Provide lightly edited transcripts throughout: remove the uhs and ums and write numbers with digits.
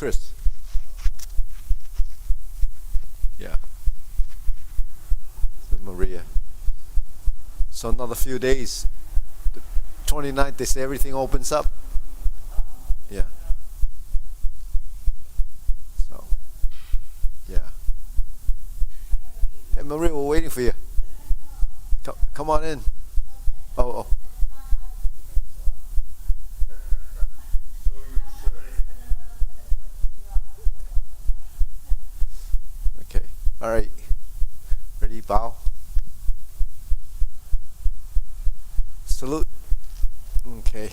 Chris. Yeah. Maria. So another few days. The 29th, they say everything opens up. Yeah. So, yeah. Hey Maria, we're waiting for you. Come on in. Oh. Okay. All right. Ready? Bow. Salute. Okay.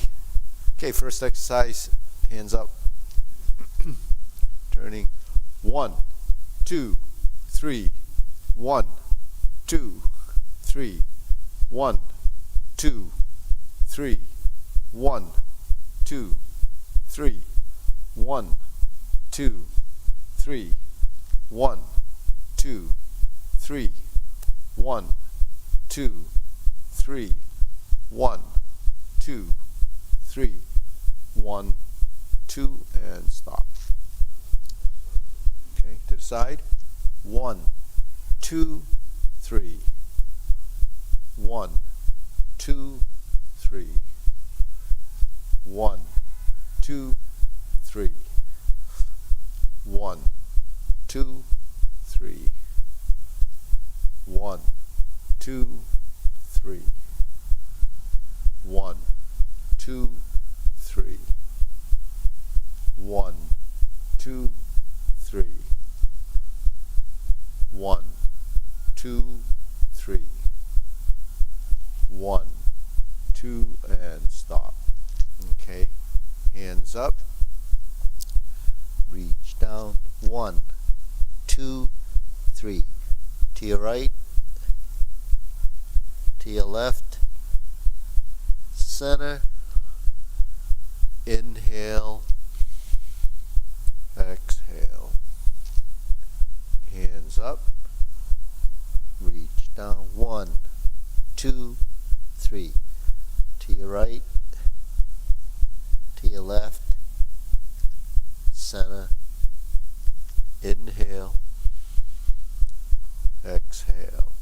Okay, first exercise, hands up. Turning. 1, 2, 3. 1, 2, 3. 1, 2, 3. 1, 2, 3. 1, 2, 3. 1, 2, 3. 1, 2, 3. 1, 2, 3. 1, 2, and stop. Okay, to the side. 1, 2, 3. 1, 2, 3. 1, 2, 3. 1, 2, 3. 1, 2, 3. 1, 2, 3. 1, 2, 3. 1, 2, 3. 1, 2, and stop. Okay, hands up. Reach down. 1, 2, 3. To your right, to your left, center, inhale, exhale, hands up, reach down. 1, 2, 3. To your right, to your left, center, inhale, exhale.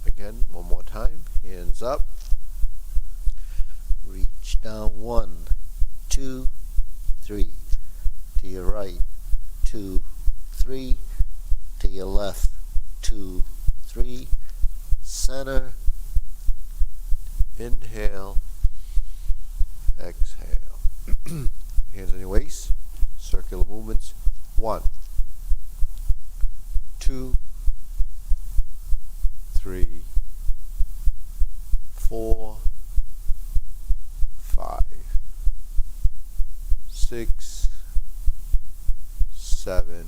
Again, one more time, hands up, reach down. 1, 2, 3. To your right, 2, 3. To your left, 2, 3. Center, inhale, exhale. Hands on your waist, circular movements. 1, 2, 3, 4, 5, 6, 7,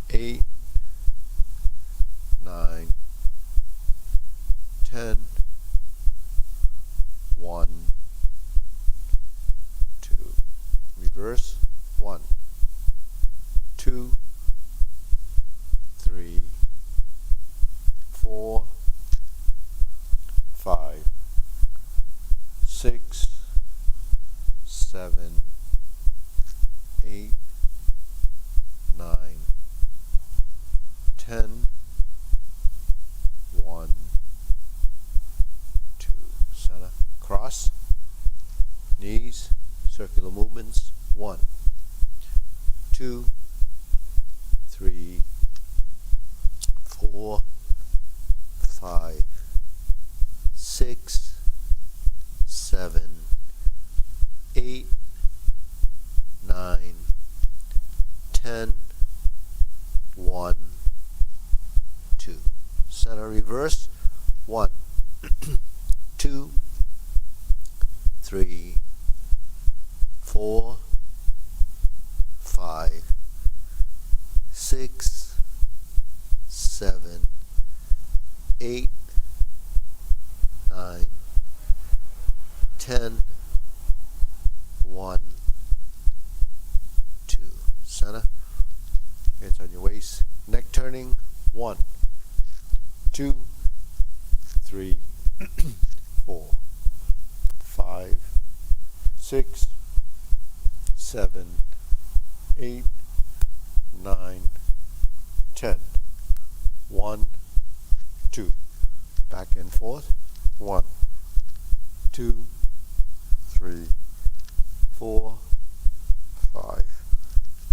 8, 9, 10, 1, 2. Reverse. 1, 2, 3, 4, 5, 6, 7, 8, 9, 10, 1, 2. Center. Cross. Knees. Circular movements. 1, 2, 3, 4, 5, 6, 7, 8, 9, 10, 1, 2. Center. Reverse. 1, 2, 3, 4, 5, 6, 7, 8, 9, 10, 1, 2. Center. Hands on your waist. Neck turning. 1, 2, 3, 4, 5, 6, 7, 8, 9, 10. 1, 2. Back and forth. 1, 2, 3, 4, 5,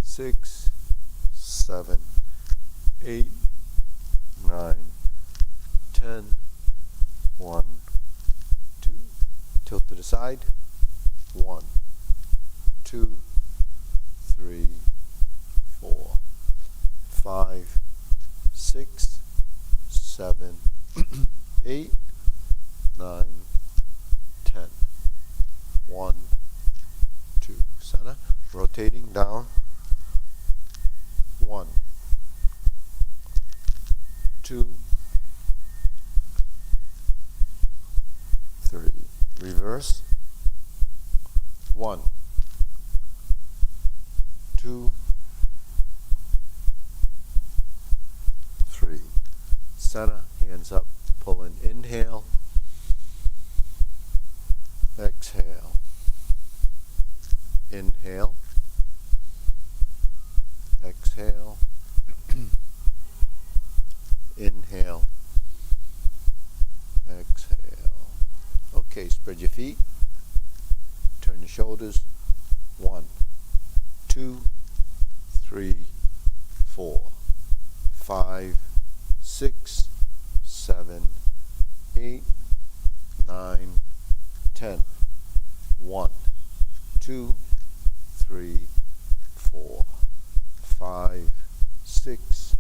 6, 7, 8, 9, 10. 1, 2. Tilt to the side. 1, 2, 3, 4, 5, 6, 7, 8, 9, 10. 1, 2. Center. Rotating down. 1, 2, 3. Reverse. 1, 2, 3. Center. Hands up. Pull in. Inhale. Exhale. Inhale. Exhale. Inhale. Exhale. Okay, spread your feet. Turn your shoulders. 1, 2, 3, 4, 5, 6, 7, 8, 9, 10. 1, 2, 3, 4, 5, 6,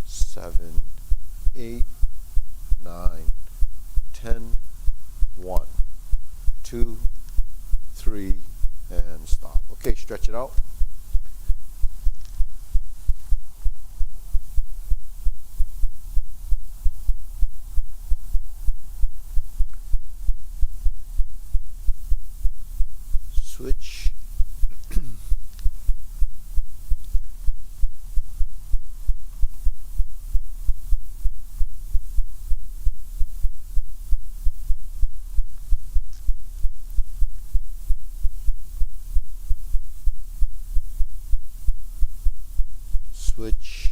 7, 8, 9, 10. 1, 2, 3, and stop. Okay, stretch it out. Switch. Switch.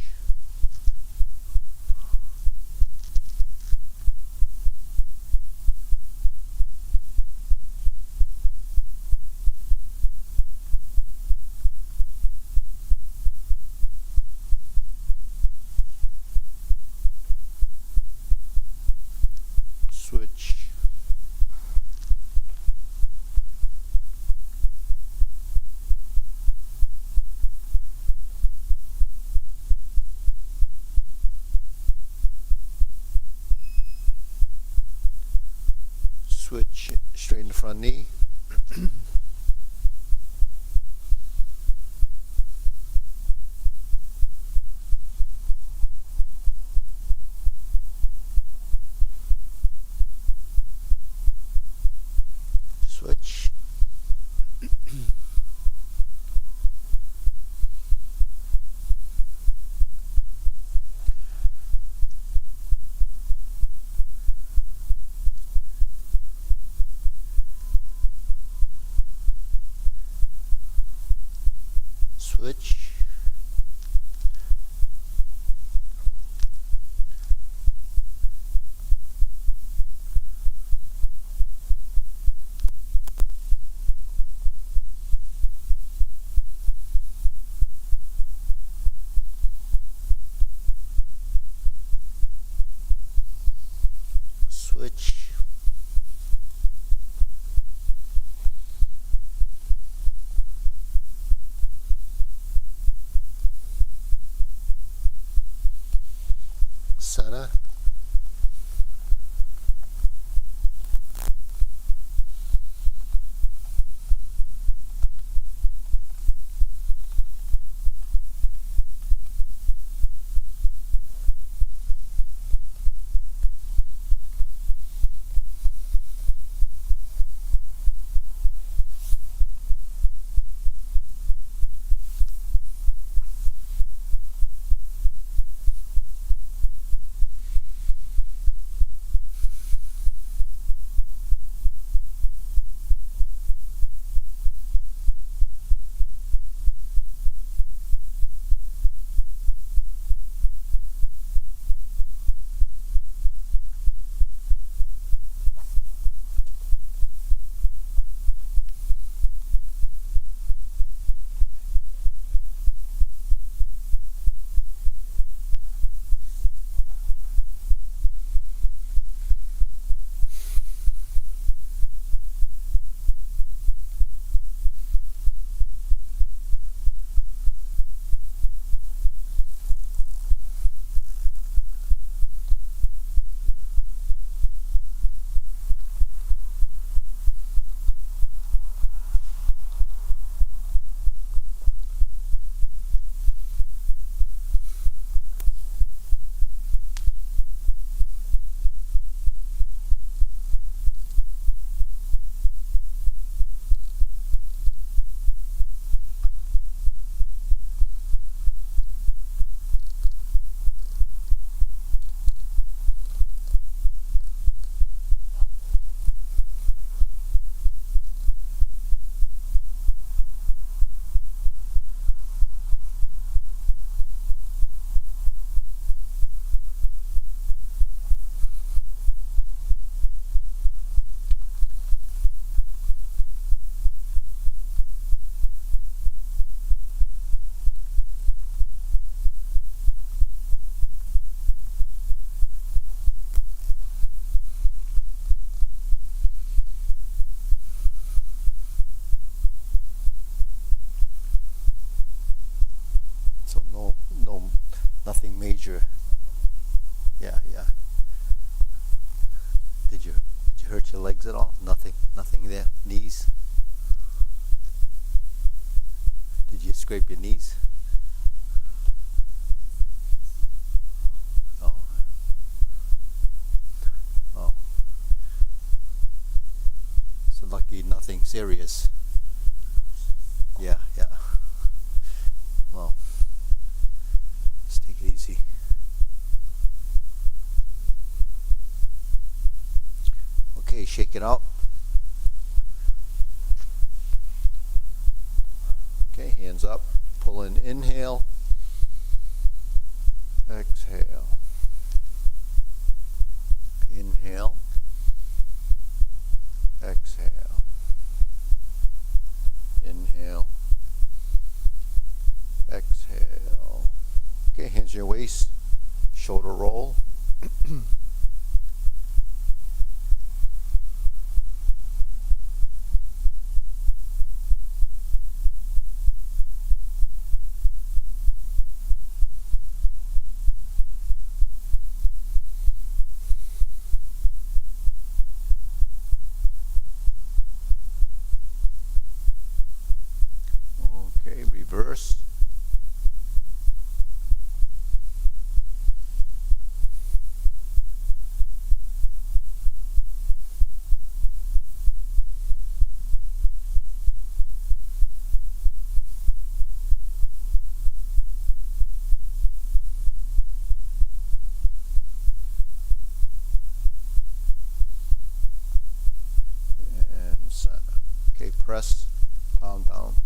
Switch. Switch. Straighten the front knee. Switch. Switch. Switch. Center. you hurt your legs at all? Nothing. Nothing there. Knees. Did you scrape your knees? Oh. Oh. So lucky nothing serious. Yeah, yeah. Well, just take it easy. Okay, shake it out. Okay, hands up. Pull in, inhale. Exhale. Inhale. Exhale. Inhale. Exhale. Okay, hands on your waist. Shoulder roll. Okay, reverse. And center. Okay, press, palm down,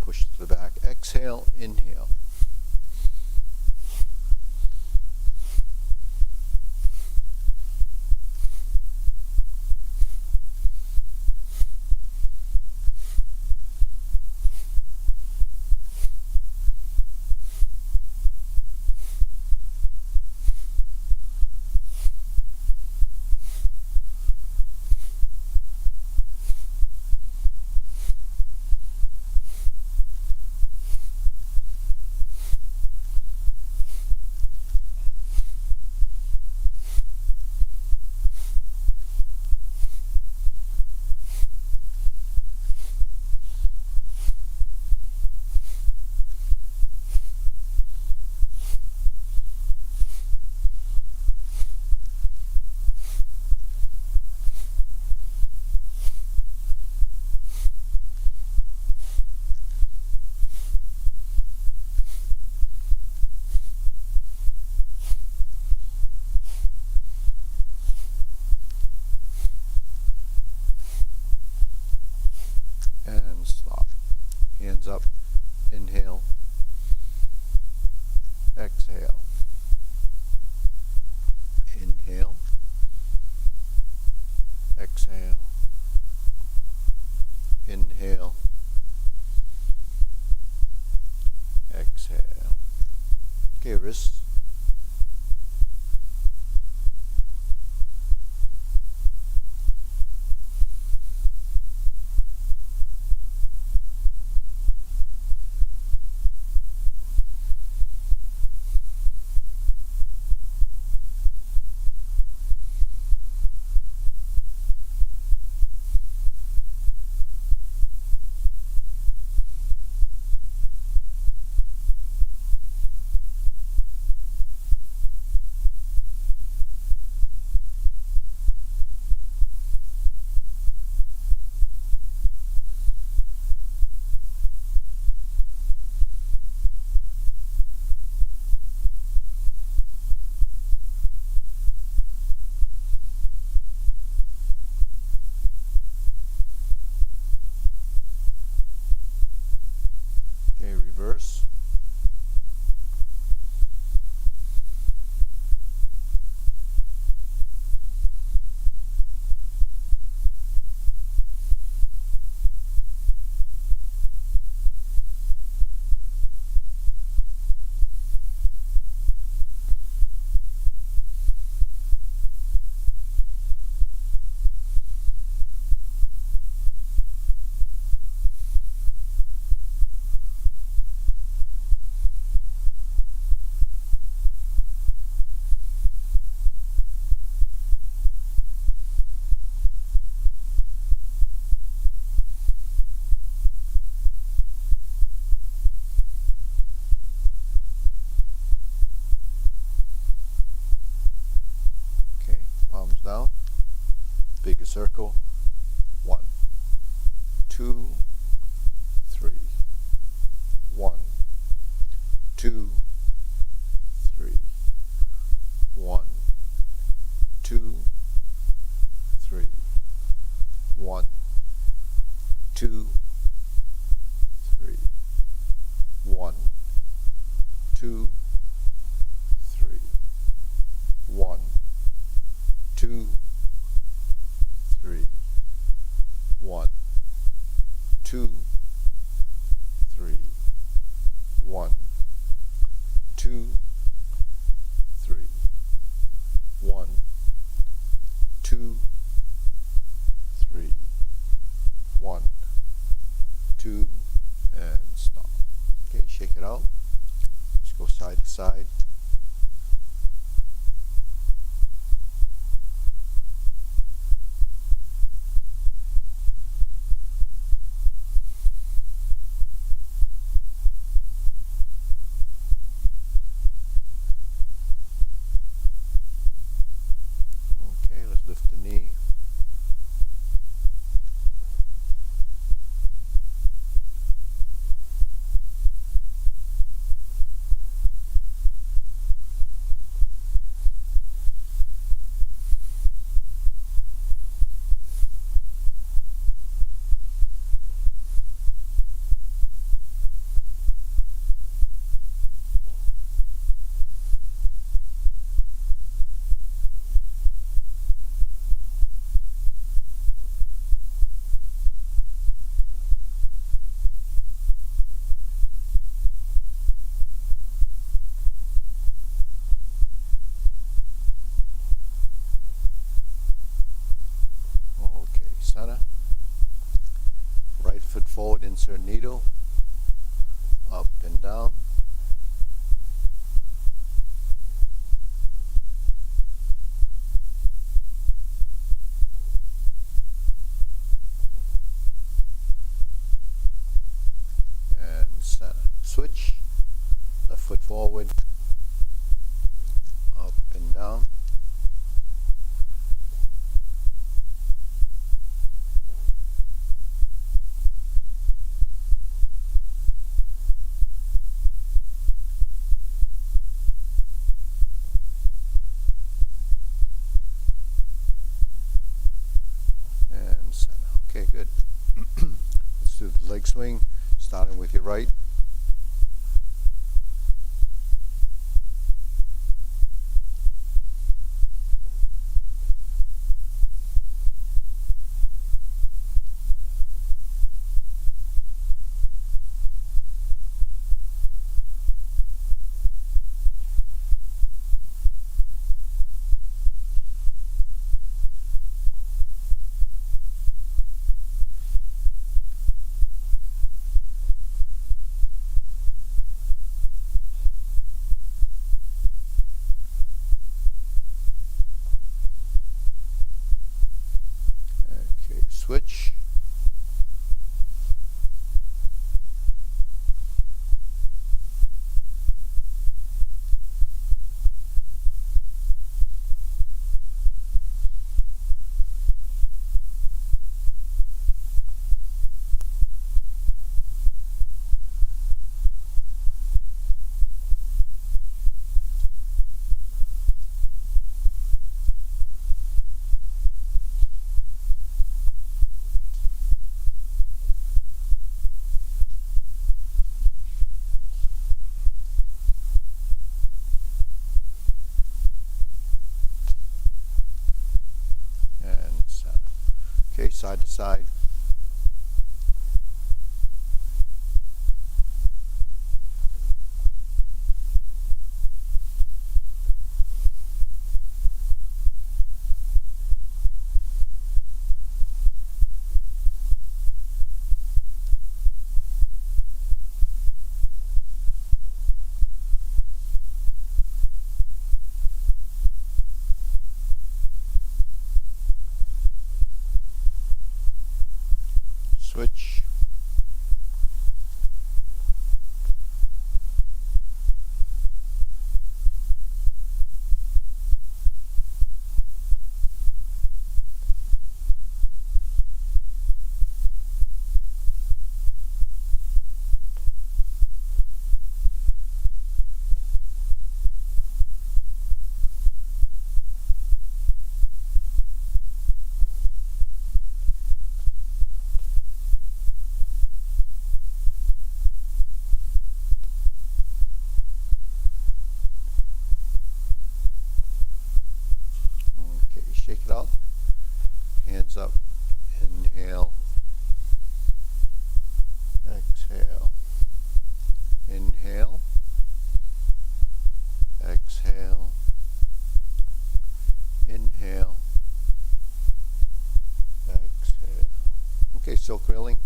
push to the back. Exhale, inhale. And stop. Hands up. Inhale. Exhale. Inhale. Exhale. Inhale. Exhale. Okay, wrists. circle. 1, 2, 3. 1, 2, 3. 1, 2, 3. 1, 2, 3. 1, 2, 3. 1, 2, 3. 1, 2, 3. 1, 2, 3. 1, 2, 3. 1, 2, and stop. Okay, shake it out. Let's go side to side. Okay, let's lift the knee. Okay, center. Right foot forward, insert needle. Up and down. And center. Switch. Left foot forward. Up and down. And center. Okay, good. Let's do the leg swing, starting with your right. Okay, switch. And center. Okay, side to side. still curling?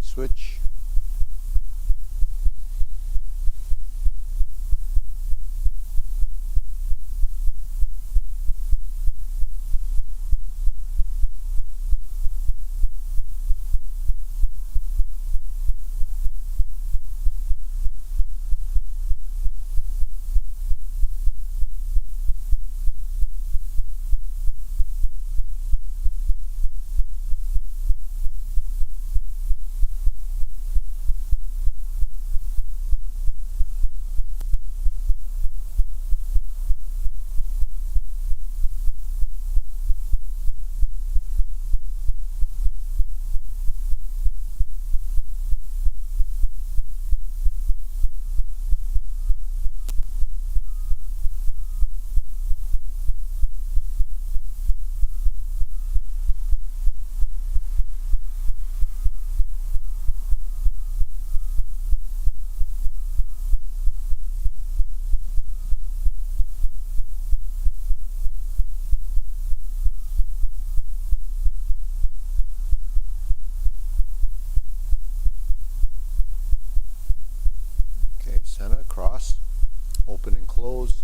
Switch. Center, cross, open and close.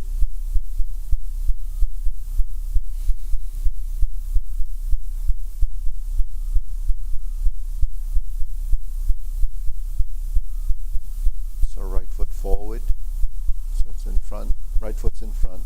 So right foot forward, so it's in front, right foot's in front.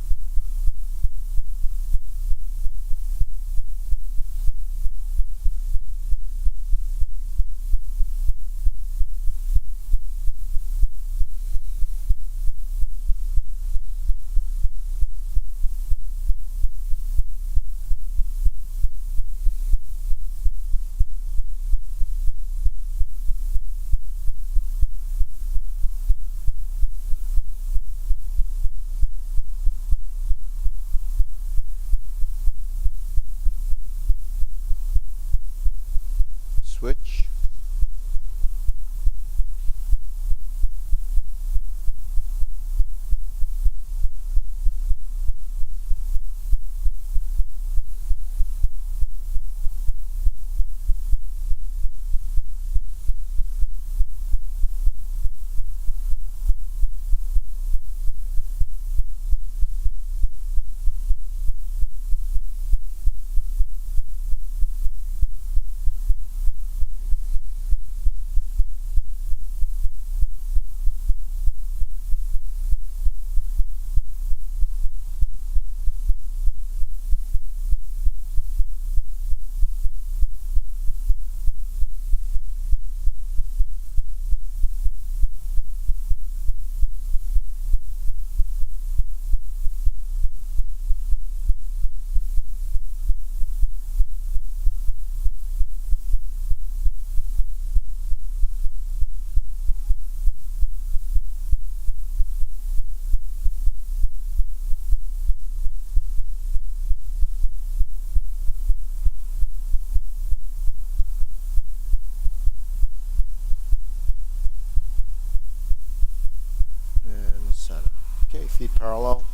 Feet parallel.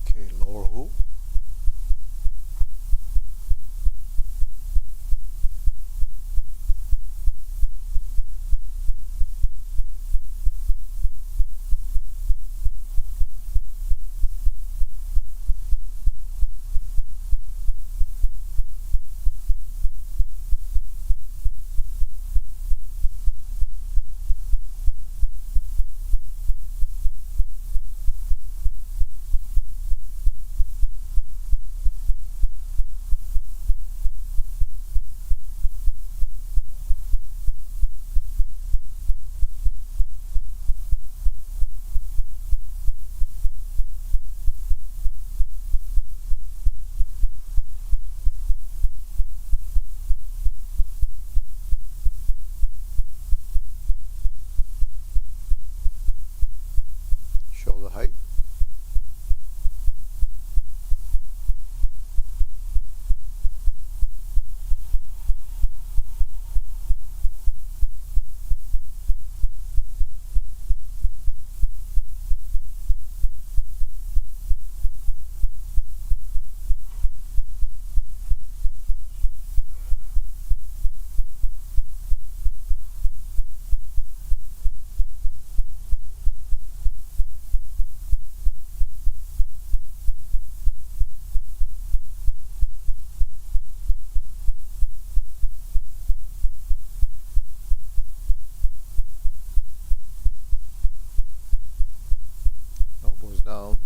Okay, lower hook. Shoulder height. Elbows down.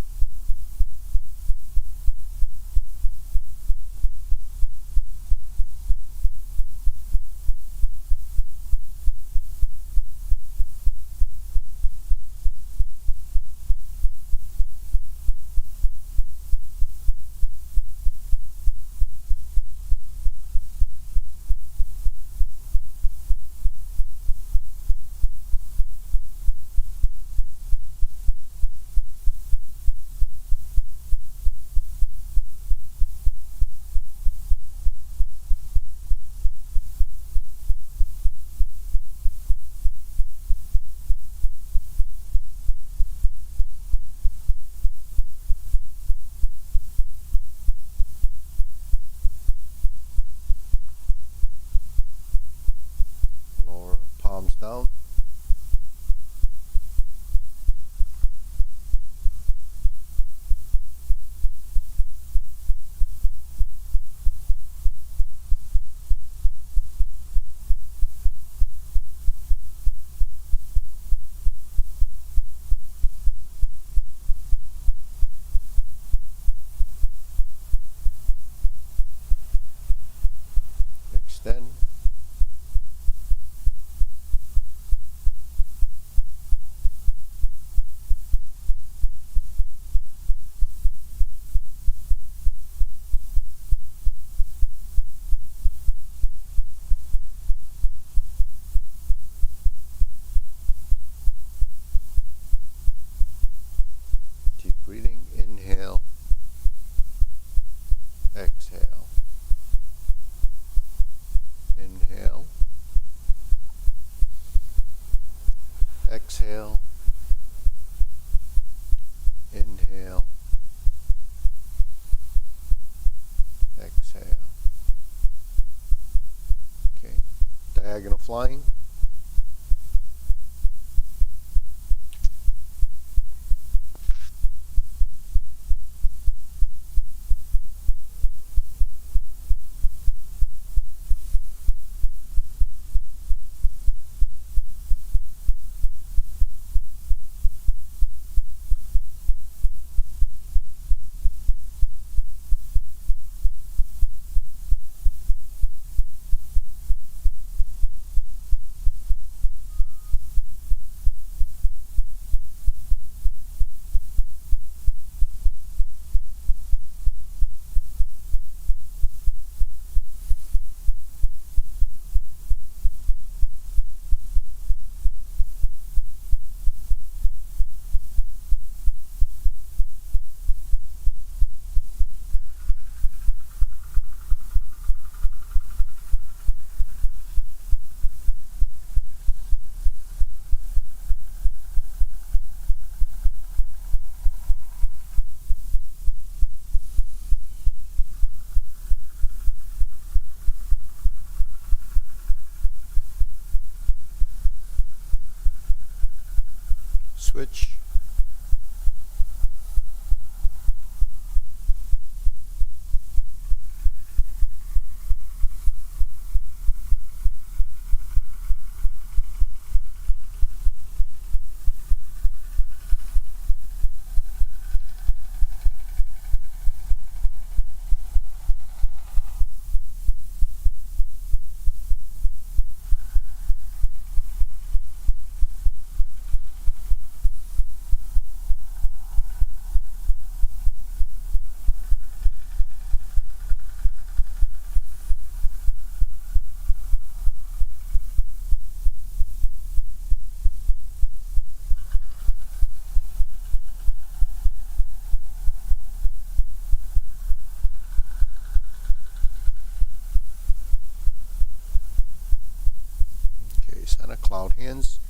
Exhale. Inhale. Exhale. Okay. Diagonal flying. Switch. Okay, Santa cloud hands.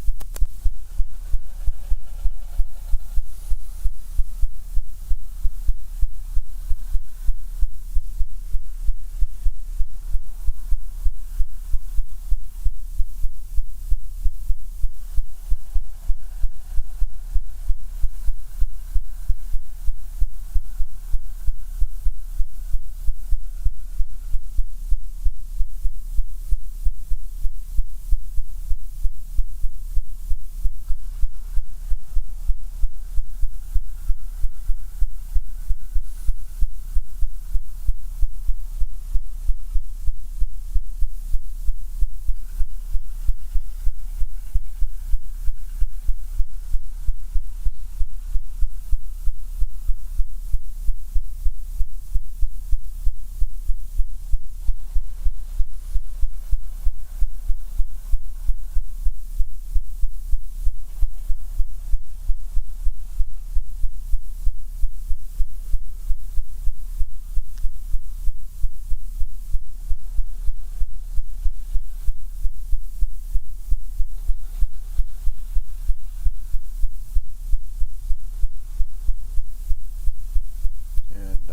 And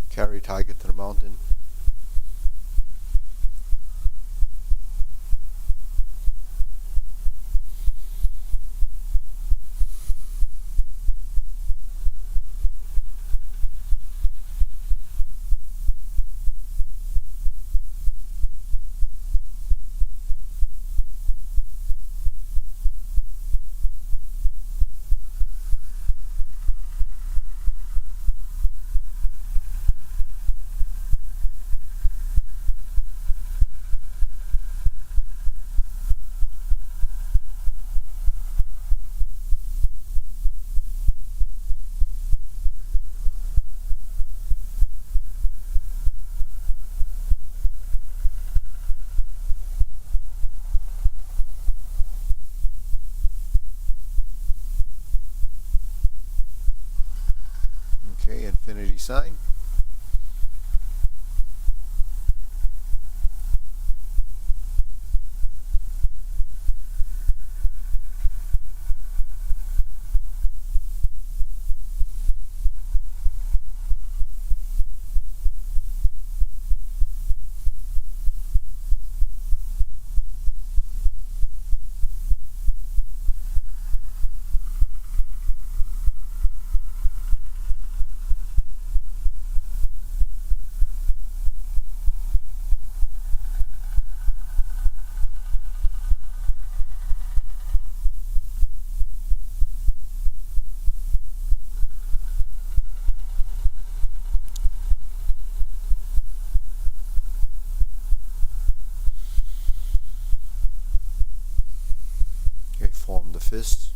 carry tiger to the mountain. Okay, infinity sign. fists.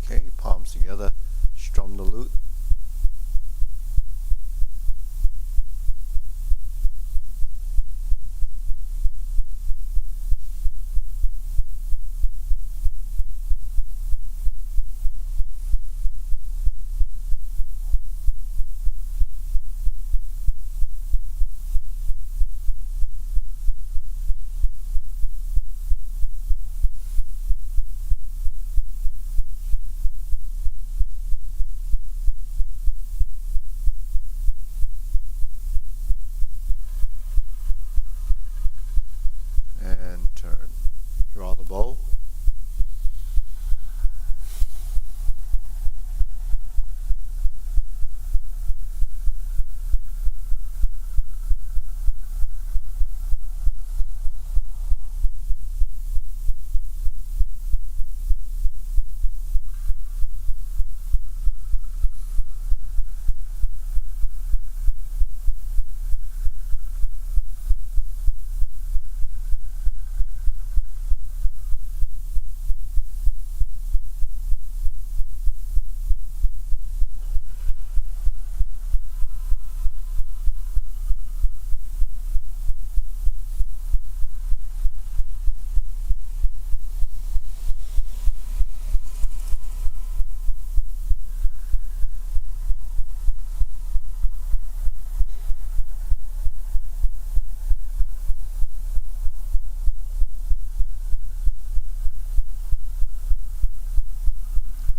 Okay, palms together, strum the lute. And turn. Draw the bow.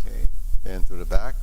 Okay, bend through the back.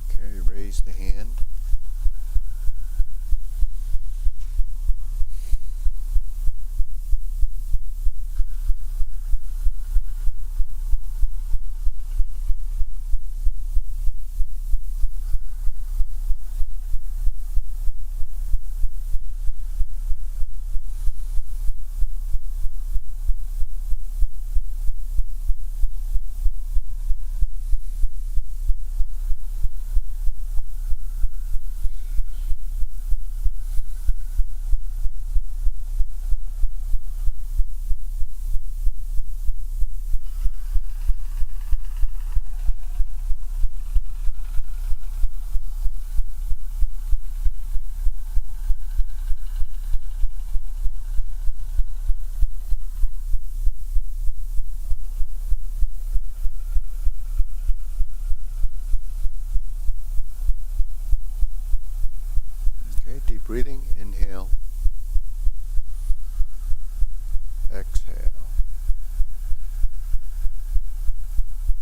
Okay, raise the hand. Okay, deep breathing. Inhale. Exhale.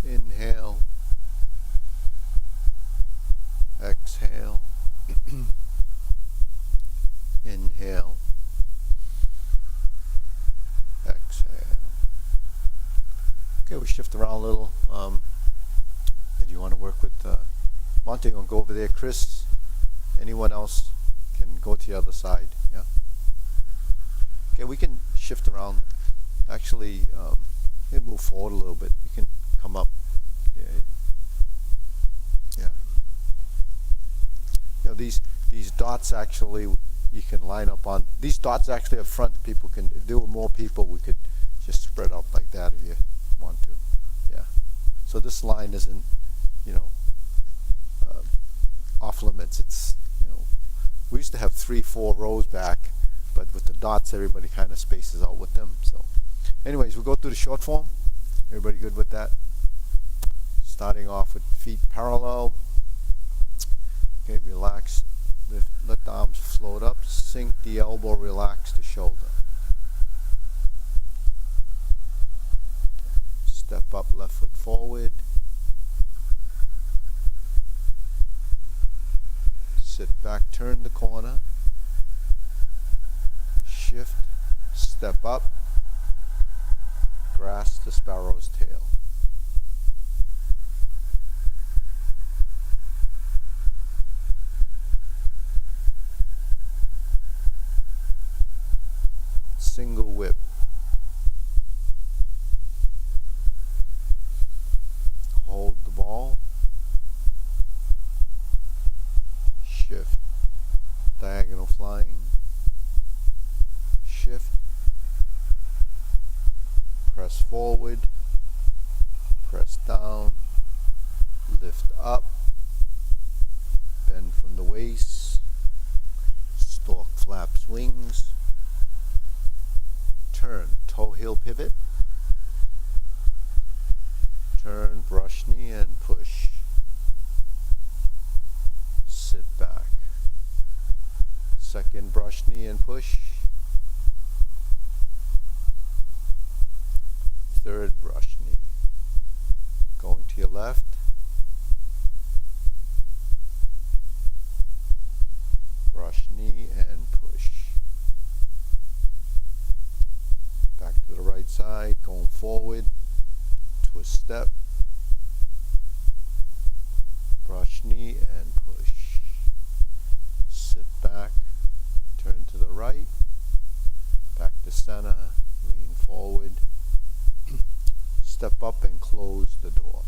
Inhale. Exhale. Inhale. Exhale. Okay, we shift around a little. If you want to work with Monte, gonna go over there. Chris, anyone else can go to the other side. Yeah. Okay, we can shift around. Actually, you can move forward a little bit. You can come up. Yeah. Yeah. You know, these dots actually you can line up on. These dots actually up front, people can, if there were more people, we could just spread out like that if you want to. Yeah. So this line isn't, you know, off limits. It's, you know, we used to have 3-4 rows back, but with the dots, everybody kind of spaces out with them. So anyways, we'll go through the short form. Everybody good with that? Starting off with feet parallel. Okay, relax. Let the arms float up. Sink the elbow, relax the shoulder. Step up, left foot forward. Sit back, turn the corner. Shift, step up. Grasp the sparrow's tail. Single whip. Hold the ball. Shift. Diagonal flying. Shift. Press forward. Press down. Lift up. Bend from the waist. Stork flaps wings. Turn, toe heel pivot. Turn, brush knee and push. Sit back. Second brush knee and push. Third brush knee. Going to your left. Brush knee and push. Back to the right side, going forward, twist step, brush knee and push. Sit back, turn to the right, back to center, lean forward, step up and close the door.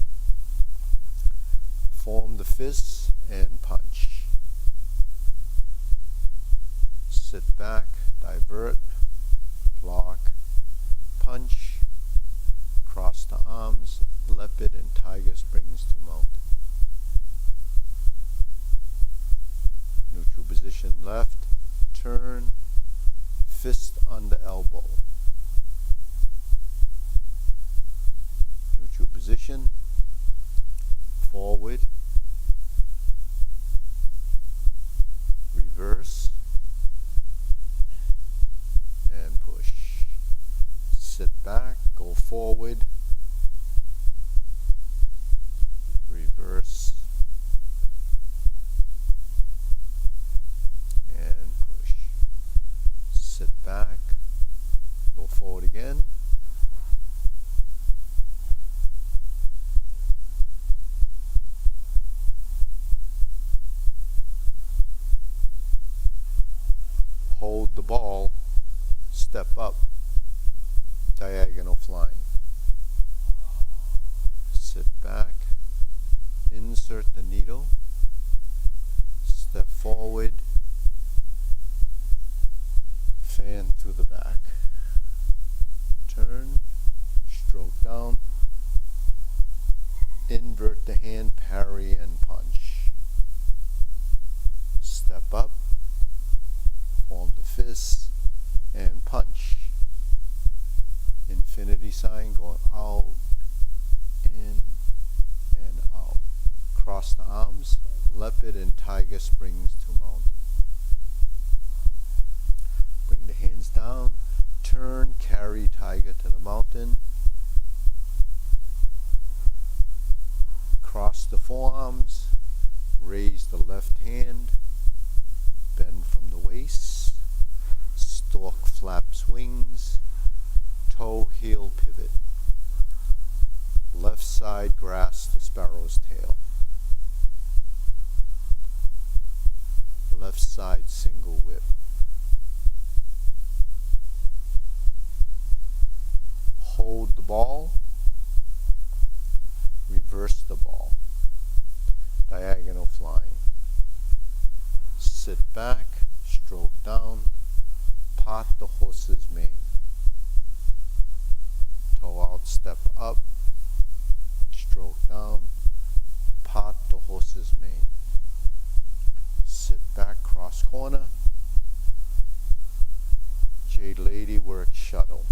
Form the fists and punch. Sit back, divert, block, punch, cross the arms, leopard and tiger springs to mountain. Neutral position left, turn, fist under elbow. Neutral position, forward, reverse, and push. Sit back, go forward, reverse, and push. Sit back, go forward again, hold the ball, step up, diagonal flying. Sit back, insert the needle, step forward, fan through the back. Turn, stroke down, invert the hand, parry and punch. Step up, form the fists and punch. Infinity sign going out, in, and out. Cross the arms, leopard and tiger springs to mountain. Bring the hands down, turn, carry tiger to the mountain. Cross the forearms, raise the left hand, bend from the waist, stork flaps wings, toe heel pivot. Left side grasp the sparrow's tail. left side single whip. Hold the ball, reverse the ball, diagonal flying. Sit back, stroke down, part the horse's mane. Toe out, step up, stroke down, part the horse's mane. Sit back, cross corner, Jade Lady work shuttle.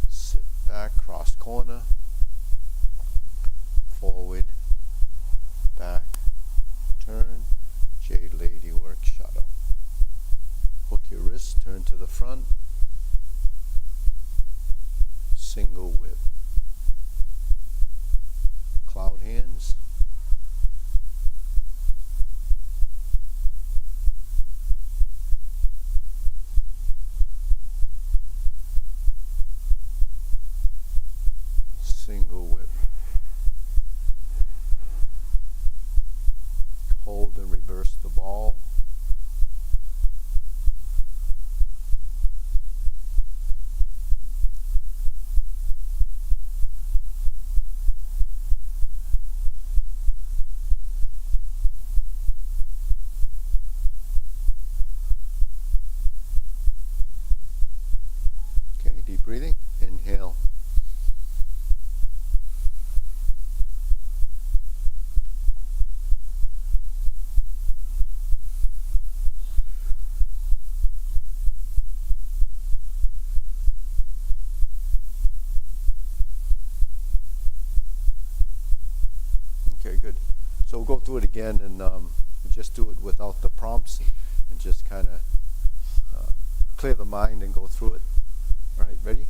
Sit back, cross corner, forward, back, turn, Jade Lady work shuttle. Hook your wrist, turn to the front, single whip. Cloud hands. Single whip. Hold and reverse the ball. Okay, deep breathing. Inhale. Okay, good. So we'll go through it again, and just do it without the prompts, and just kind of clear the mind and go through it. All right, ready?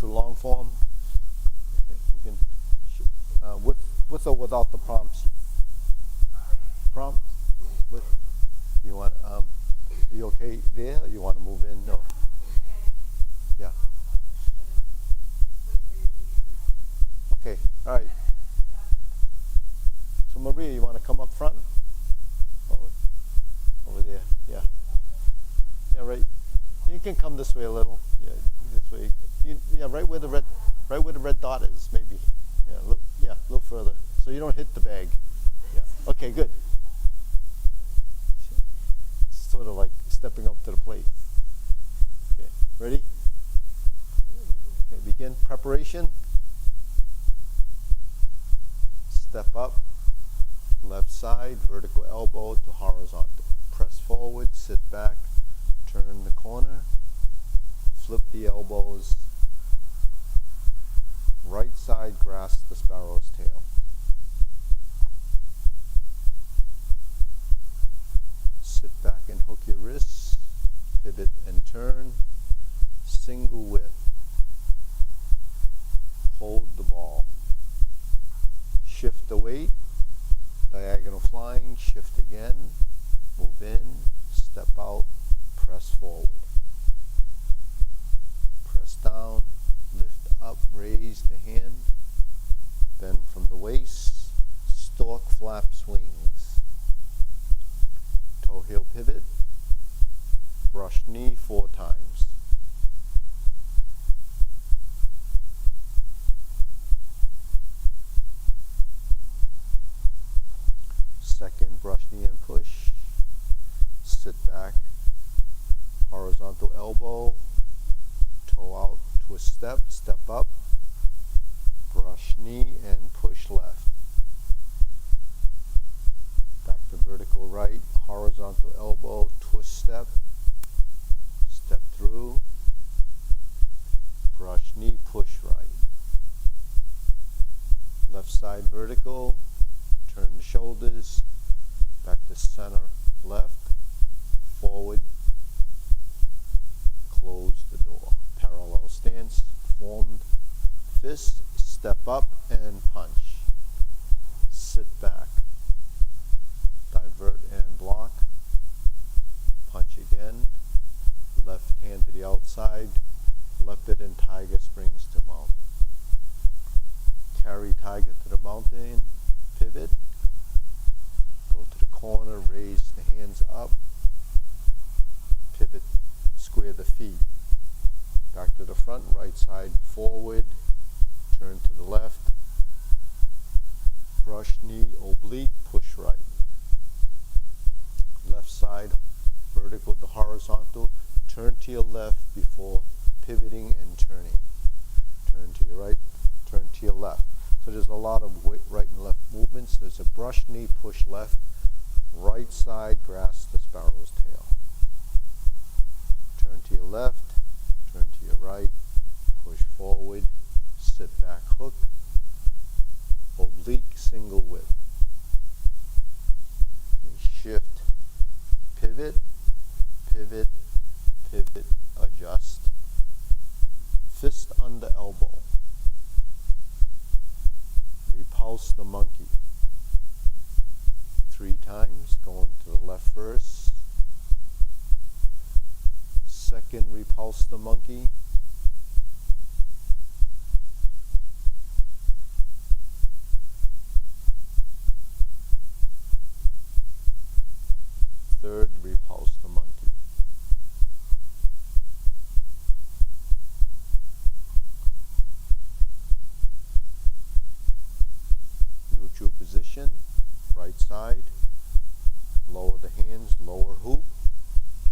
long form. Okay, we can, with or without the prompts? Prompts? With? You want, are you okay there? Or you want to move in? No. Yeah. Okay, all right. So Maria, you want to come up front? Over there, yeah. Yeah, right. You can come this way a little. Yeah, this way. Yeah, right where the red dot is, maybe. Yeah, a little further, so you don't hit the bag. Yeah. Okay, good. Sort of like stepping up to the plate. Okay, ready? Okay, begin. Preparation. Step up. Left side, vertical elbow to horizontal. Press forward, sit back, turn the corner, flip the elbows. Right side, grasp the sparrow's tail. Sit back and hook your wrists, pivot and turn, single whip. Hold the ball. Shift the weight, diagonal flying, shift again, move in, step out, press forward. Press down, lift up, raise the hand, bend from the waist, stork flap swings. Toe heel pivot, brush knee 4 times. Second, brush knee and push. Sit back, horizontal elbow, toe out, twist step, step up, brush knee and push left. Back to vertical right, horizontal elbow, twist step, step through, brush knee, push right. Left side vertical, turn the shoulders, back to center left, forward, close the door. Parallel stance, formed fist, step up and punch. Sit back, divert and block, punch again, left hand to the outside, leopard and tiger springs to mountain. Carry tiger to the mountain, pivot, go to the corner, raise the hands up, pivot, square the feet. Back to the front, right side forward, turn to the left, brush knee, oblique, push right. Left side, vertical to horizontal, turn to your left before pivoting and turning. Turn to your right, turn to your left. So there's a lot of right and left movements. There's a brush knee, push left, right side, grasp the sparrow's tail. Turn to your left, turn to your right, push forward, sit back, hook, oblique, single whip. Okay, shift, pivot, pivot, pivot, adjust. Fist under elbow. Repulse the monkey. 3 times, going to the left first. Second, repulse the monkey. Third, repulse the monkey. Neutral position, right side, lower the hands, lower hoop,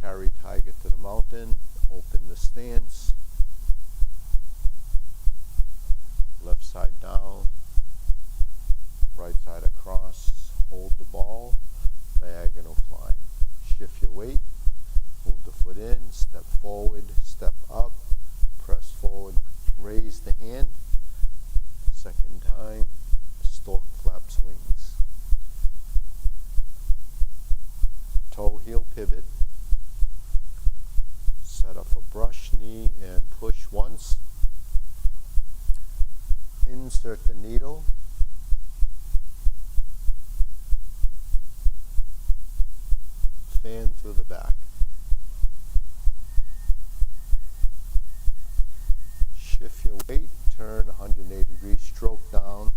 carry tiger to the mountain, open the stance, left side down, right side across, hold the ball, diagonal flying. Shift your weight, move the foot in, step forward, step up, press forward, raise the hand, second time, stork flap swings. Toe heel pivot, set up a brush knee and push once, insert the needle, fan through the back. Shift your weight, turn 180 degrees, stroke down,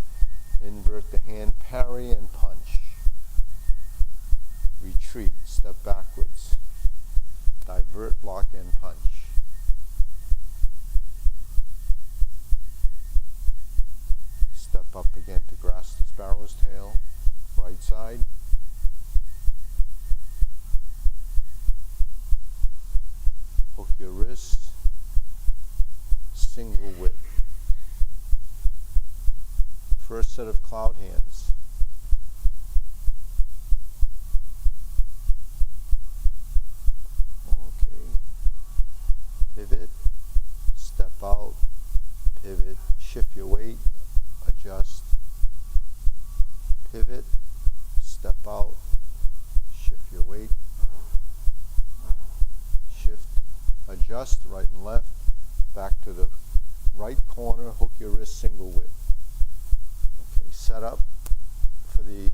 invert the hand, parry and punch. Retreat, step backwards, divert, block and punch. Step up again to grasp the sparrow's tail, right side. Hook your wrists, single whip. First set of cloud hands. Okay. Pivot, step out, pivot, shift your weight, adjust, pivot, step out, shift your weight, shift, adjust, right and left, back to the right corner, hook your wrist, single whip. Okay, set up for the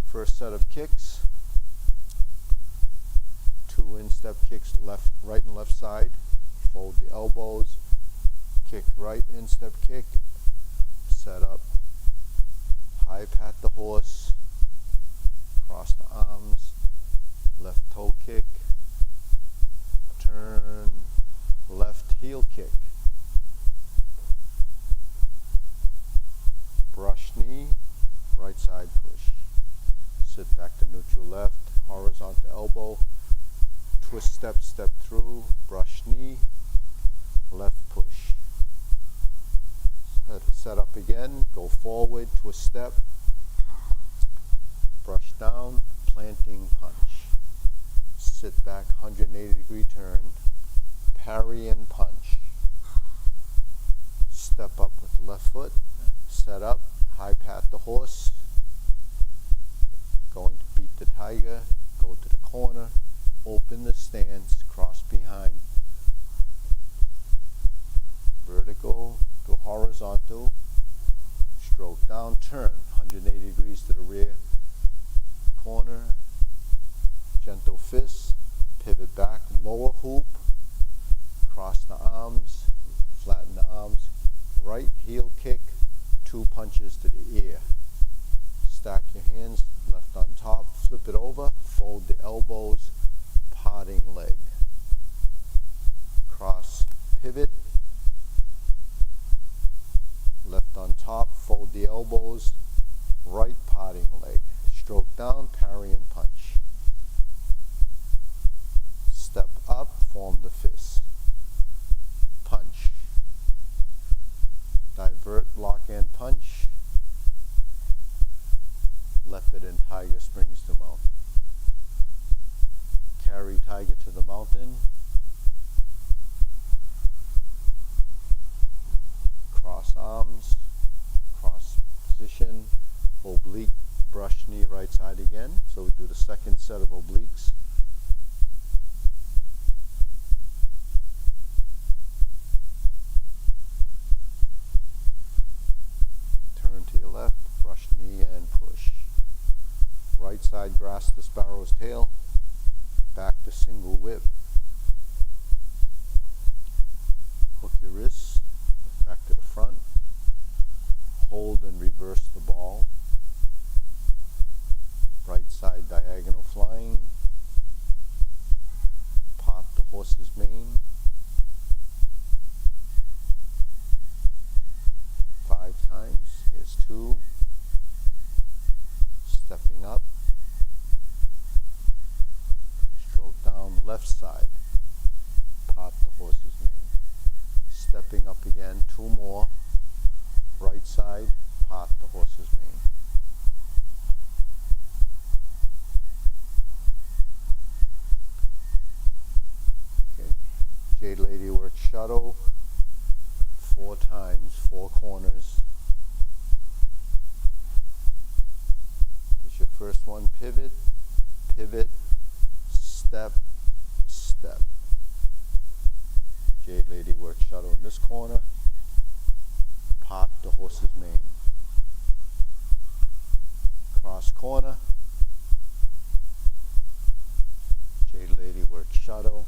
first set of kicks. 2 instep kicks, left, right and left side. Fold the elbows, kick right, instep kick, set up, high pat the horse, cross the arms, left toe kick, turn, left heel kick, brush knee, right side push, sit back to neutral left, horizontal elbow, twist step, step through, brush knee, left push. Set up again, go forward, twist step, brush down, planting punch. Sit back, 180 degree turn, parry and punch. Step up with the left foot, set up, high pat the horse, going to beat the tiger, go to the corner, open the stance, cross behind, vertical to horizontal, stroke down, turn 180 degrees to the rear corner, gentle fist, pivot back, lower hoop, cross the arms, flatten the arms, right heel kick, 2 punches to the ear. Stack your hands, left on top, flip it over, fold the elbows, parting leg. Cross, pivot, left on top, fold the elbows, right parting leg. Stroke down, parry and punch. Step up, form the fist. Punch. Divert, block and punch. Leopard and tiger springs to mountain. Carry tiger to the mountain. Cross arms, cross position, oblique, brush knee right side again. So we do the second set of obliques. Turn to your left, brush knee and push. Right side, grasp the sparrow's tail, back to single whip. Hook your wrists, back to the front, hold and reverse the ball, right side diagonal flying, part the horse's mane, 5 times, here's 2, stepping up, stroke down left side, part the horse's mane. Stepping up again, 2 more, right side, part the horse's mane. Okay, Jade Lady works shuttle, 4 times, 4 corners. This is your first one, pivot, pivot, step, step. Jade Lady works shuttle in this corner, Part the horse's mane. Cross corner. Jade Lady works shadow.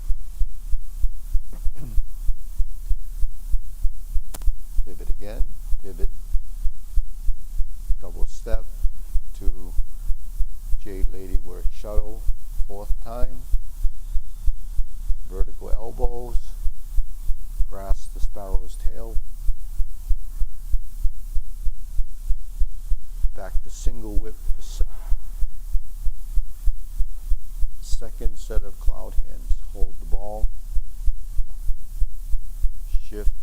Pivot again. Pivot. Double step to Jade Lady works shadow. Fourth time. Vertical elbows. Grasp the sparrow's tail. Back to single whip. Second set of cloud hands. Hold the ball. Shift.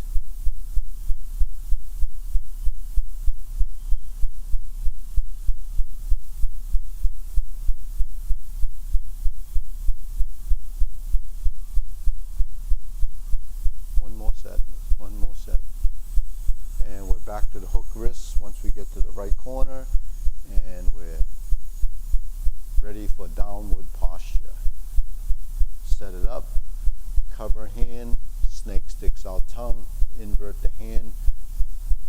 One more set. And we're back to the hook wrists once we get to the right corner, and we're ready for downward posture. Set it up, cover hand, snake sticks out tongue, invert the hand,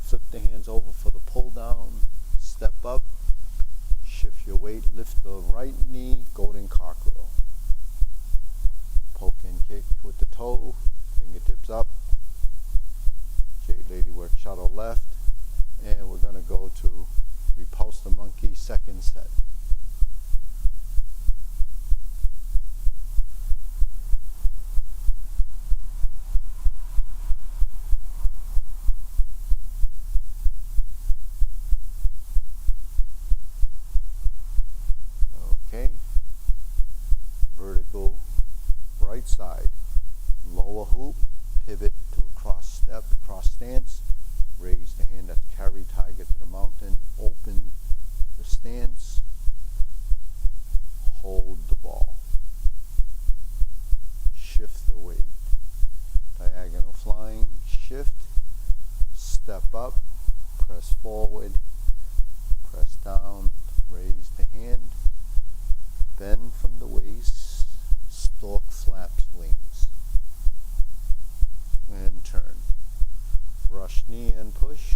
flip the hands over for the pull down, step up, shift your weight, lift the right knee, golden cockerel. Poke and kick with the toe, fingertips up. Jade Lady work shadow left, and we're going to go to repulse the monkey second set. Okay, vertical right side, lower hoop, pivot to a cross step, cross stance, raise the hand, that's carry tiger to the mountain, open the stance, hold the ball, shift the weight, diagonal flying, shift, step up, press forward, press down, raise the hand, bend from the waist, stork flaps wings, and turn. Brush knee and push.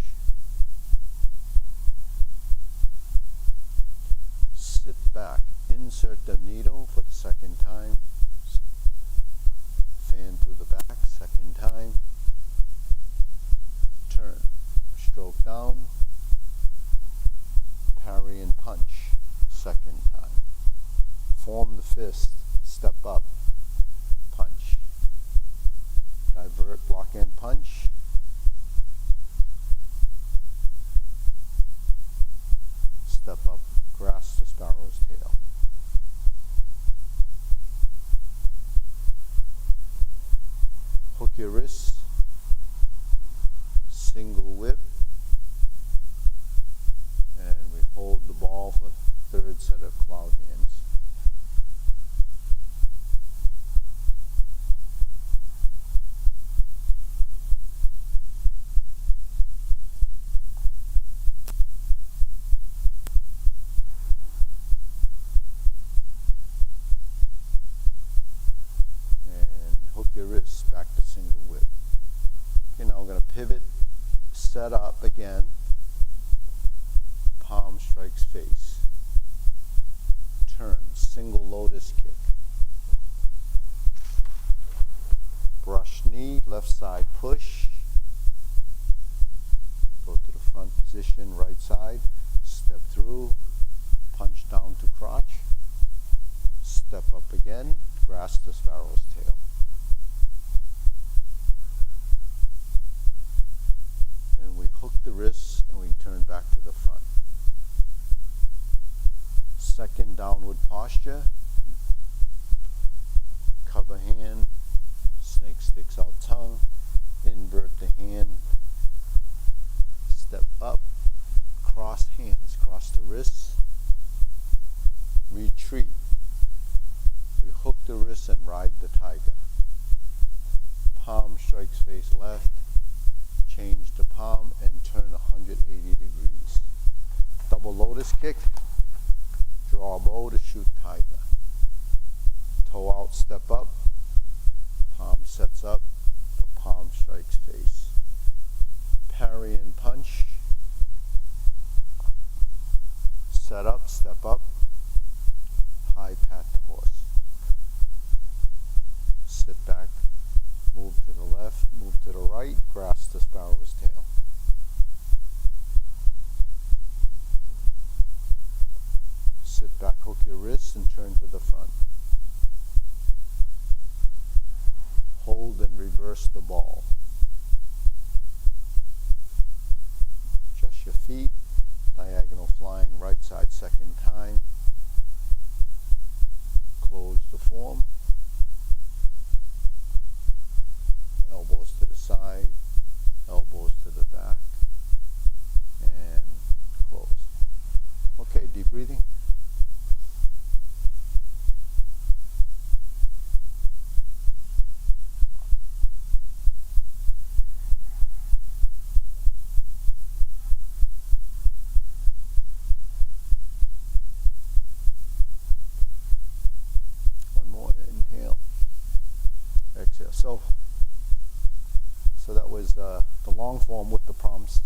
Sit back. Insert the needle for the second time. Fan through the back, second time. Turn. Stroke down. Parry and punch, second time. Form the fist. Step up. Punch. Divert, block and punch. Step up, grasp the sparrow's tail. Hook your wrists, single whip, and we hold the ball for third set of cloud hands. Your wrists back to single whip. Okay, now we're going to pivot, set up again, palm strikes face, turn, single lotus kick, brush knee, left side push, go to the front position, right side, step through, punch down to crotch, step up again, grasp the sparrow's tail. And we hook the wrists and we turn back to the front. Second downward posture. Cover hand, snake sticks out tongue, invert the hand, step up, cross hands, cross the wrists, retreat. We hook the wrists and ride the tiger. Palm strikes face left, change the palm and turn 180 degrees. Double lotus kick, draw a bow to shoot tiger. Toe out, step up, palm sets up, the palm strikes face. Parry and punch, wrist and turn to the front. Hold and reverse the ball. Adjust your feet. Diagonal flying right side second time. Close the form. Elbows to the side. Elbows to the back. And close. Okay, deep breathing. One more, inhale. Exhale. So that was the long form with the prompts.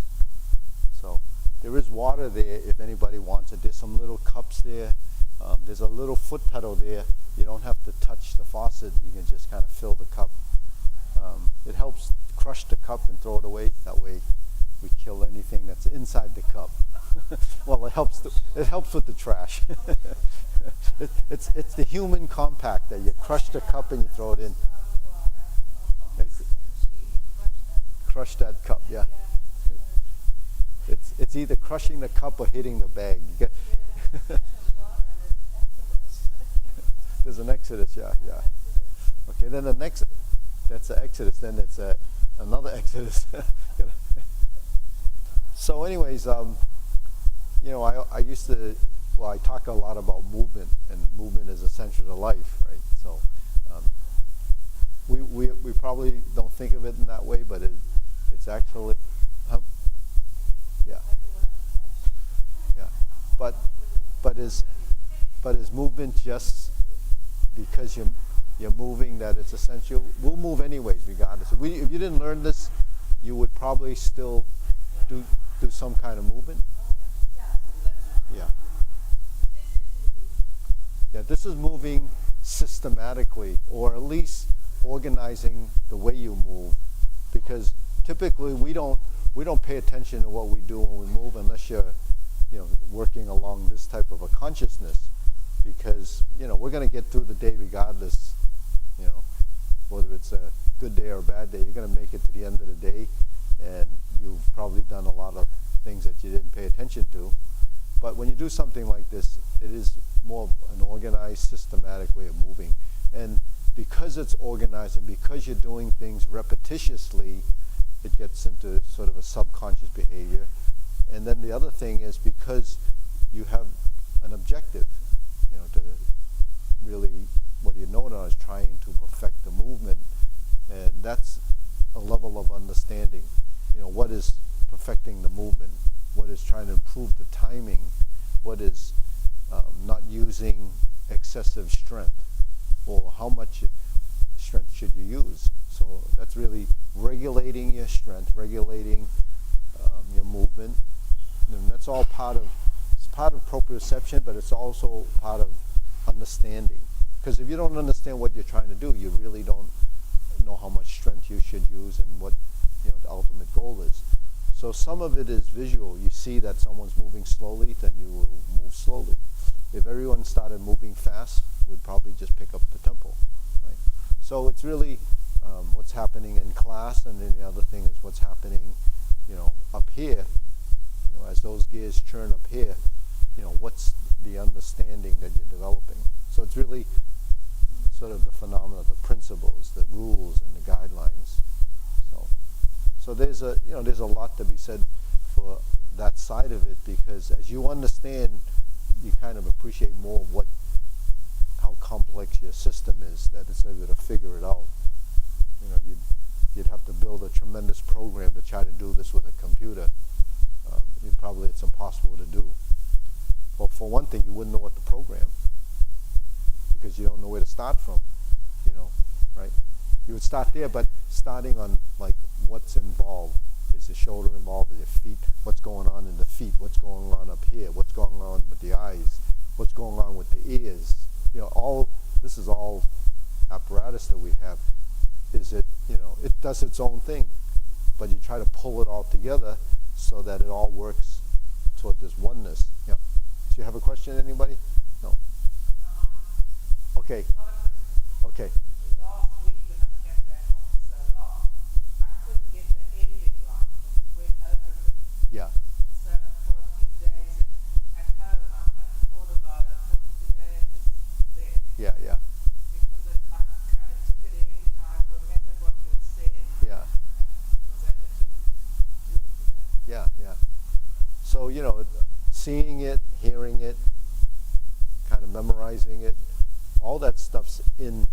So there is water there if anybody wants it. There's some little cups there. There's a little foot pedal there. You don't have to touch the faucet. You can just kind of fill the cup. It helps crush the cup and throw it away. That way we kill anything that's inside the cup. Well, it helps with the trash. It's the human compact that you crush the cup and you throw it in. Crush that cup, yeah. It's either crushing the cup or hitting the bag. There's an exodus, yeah. Okay, then the next, that's the exodus. Then it's another exodus. So, anyways, I used to. Well, I talk a lot about movement, and movement is essential to life, right? So, we probably don't think of it in that way, but it's actually. Yeah, but is movement just because you're moving that it's essential? We'll move anyways, regardless. If you didn't learn this, you would probably still do some kind of movement. Yeah. Yeah, this is moving systematically, or at least organizing the way you move, because typically we don't pay attention to what we do when we move unless you're working along this type of a consciousness, because we're going to get through the day regardless, whether it's a good day or a bad day. You're going to make it to the end of the day, and you've probably done a lot of things that you didn't pay attention to. But when you do something like this, it is more of an organized, systematic way of moving. And because it's organized and because you're doing things repetitiously, it gets into sort of a subconscious behavior. And then the other thing is because you have an objective, to really, what you know now is trying to perfect the movement. And that's a level of understanding. What is perfecting the movement? What is trying to improve the timing? What is not using excessive strength? Or how much strength should you use? So that's really regulating your strength, regulating your movement. And that's all part of proprioception, but it's also part of understanding. Because if you don't understand what you're trying to do, you really don't know how much strength you should use and what the ultimate goal is. So some of it is visual. You see that someone's moving slowly, then you will move slowly. If everyone started moving fast, we'd probably just pick up the tempo, right? So it's really what's happening in class, and then the other thing is what's happening, up here. As those gears churn up here, what's the understanding that you're developing? So it's really sort of the phenomena, the principles, the rules, and the guidelines. So there's a lot to be said for that side of it, because as you understand, you kind of appreciate more of how complex your system is, that it's able to figure it out. You'd have to build a tremendous program to try to do this with a computer. It's impossible to do. Well, for one thing, you wouldn't know what to program because you don't know where to start from, right? You would start there, but starting on what's involved. Is the shoulder involved? Is your feet? What's going on in the feet? What's going on up here? What's going on with the eyes? What's going on with the ears? This is all apparatus that we have. It does its own thing, but you try to pull it all together so that it all works toward this oneness. Yeah. Do you have a question, anybody? No. Okay. Not a quick one. Okay. Last week when I kept that on so long, I couldn't get the ending right, and we went over a bit. Yeah. So for a few days at home, I kind of thought about it. I thought today it was there. Yeah. Yeah. Because I kind of took it in, I remembered what you had said, Yeah. and was able to do it today. Yeah. Yeah. So, seeing it, hearing it, kind of memorizing it, all that stuff's in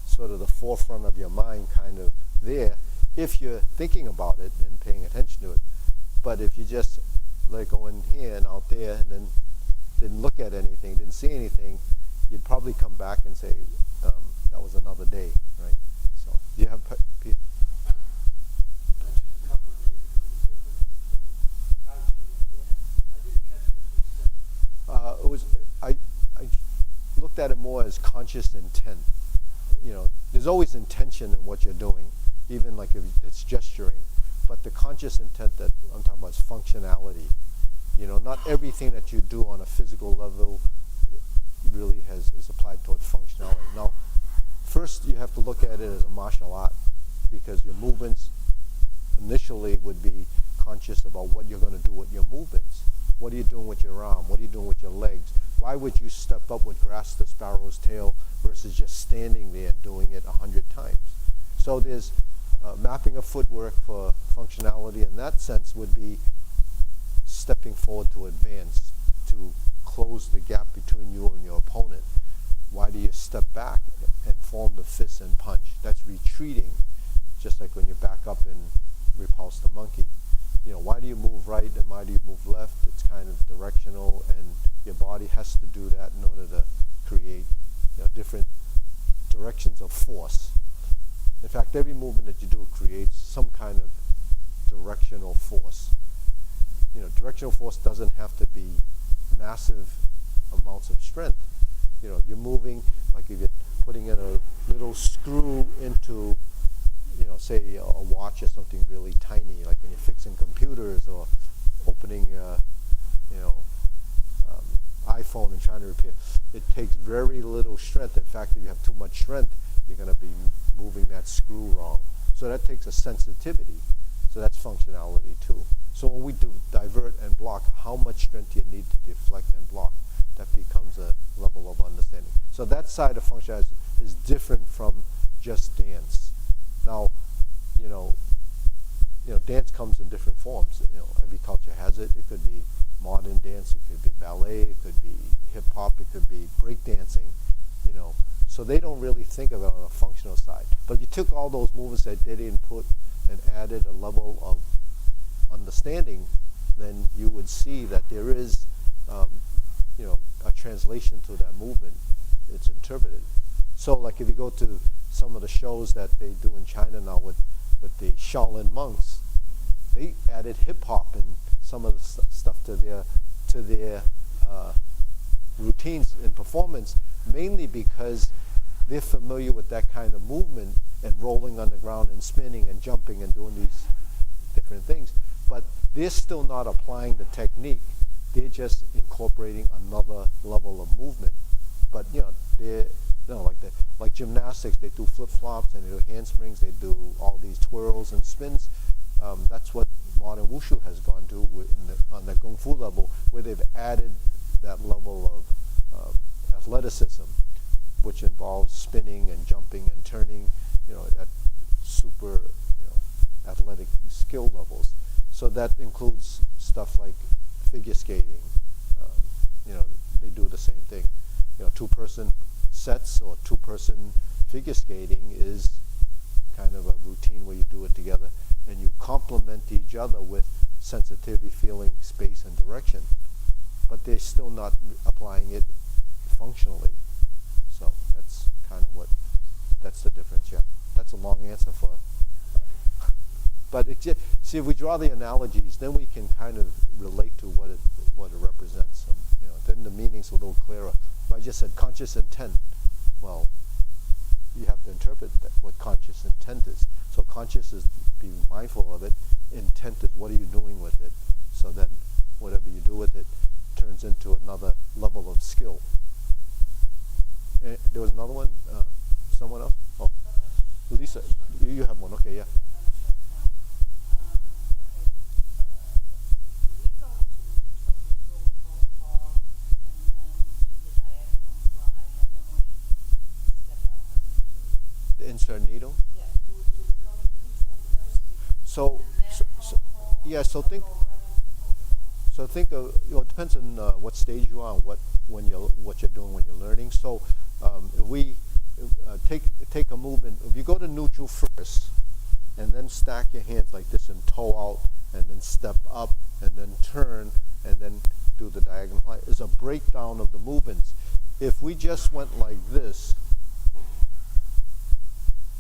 sort of the forefront of your mind, kind of there, if you're thinking about it and paying attention to it. But if you just let it go in here and out there and then didn't look at anything, didn't see anything, you'd probably come back and say, that was another day, right? So, do you have, Peter? It was, I looked at it more as conscious intent. There's always intention in what you're doing, even like if it's gesturing. But the conscious intent that I'm talking about is functionality. Not everything that you do on a physical level really is applied towards functionality. Now, first you have to look at it as a martial art, because your movements initially would be conscious about what you're going to do with your movements. What are you doing with your arm? What are you doing with your legs? Why would you step up with grasp the sparrow's tail versus just standing there and doing it 100 times? So there's mapping of footwork for functionality in that sense would be stepping forward to advance, to close the gap between you and your opponent. Why do you step back and form the fist and punch? That's retreating, just like when you back up and repulse the monkey. Why do you move right and why do you move left? It's kind of directional, and your body has to do that in order to create different directions of force. In fact, every movement that you do creates some kind of directional force. Directional force doesn't have to be massive amounts of strength. If you're moving, like if you're putting in a little screw into say a watch or something really tiny, like when you're fixing computers or opening iPhone and trying to repair, it takes very little strength. In fact, if you have too much strength, you're going to be moving that screw wrong. So that takes a sensitivity. So that's functionality too. So when we do divert and block, how much strength do you need to deflect and block? That becomes a level of understanding. So that side of functionality is different from just dance. Now, dance comes in different forms. Every culture has it. It could be modern dance, it could be ballet, it could be hip hop, it could be break dancing. So they don't really think of it on a functional side. But if you took all those movements that they didn't put and added a level of understanding, then you would see that there is, a translation to that movement. It's interpreted. So, like if you go to some of the shows that they do in China now with the Shaolin monks, they added hip hop and some of the stuff to their routines in performance, mainly because they're familiar with that kind of movement and rolling on the ground and spinning and jumping and doing these different things. But they're still not applying the technique. They're just incorporating another level of movement. But they're like gymnastics, they do flip-flops and they do handsprings, they do all these twirls and spins. That's what modern wushu has gone to on the kung fu level, where they've added that level of athleticism, which involves spinning and jumping and turning, at super athletic skill levels. So that includes stuff like figure skating. They do the same thing. Two-person sets or two-person figure skating is kind of a routine where you do it together and you complement each other with sensitivity, feeling, space, and direction. But they're still not applying it functionally. So that's kind of that's the difference, yeah. That's a long answer for but see, if we draw the analogies, then we can kind of relate to what it represents. Then the meaning's a little clearer. If I just said conscious intent, well, you have to interpret what conscious intent is. So conscious is being mindful of it. Intent is what are you doing with it. So then whatever you do with it turns into another level of skill. There was another one. Someone else? Oh, Lisa, you have one. Okay, yeah. The insert needle. So, yeah. So think of, it depends on what stage you are, what you're doing when you're learning. So if we take a movement, if you go to neutral first, and then stack your hands like this and toe out, and then step up, and then turn, and then do the diagonal fly, is a breakdown of the movements. If we just went like this,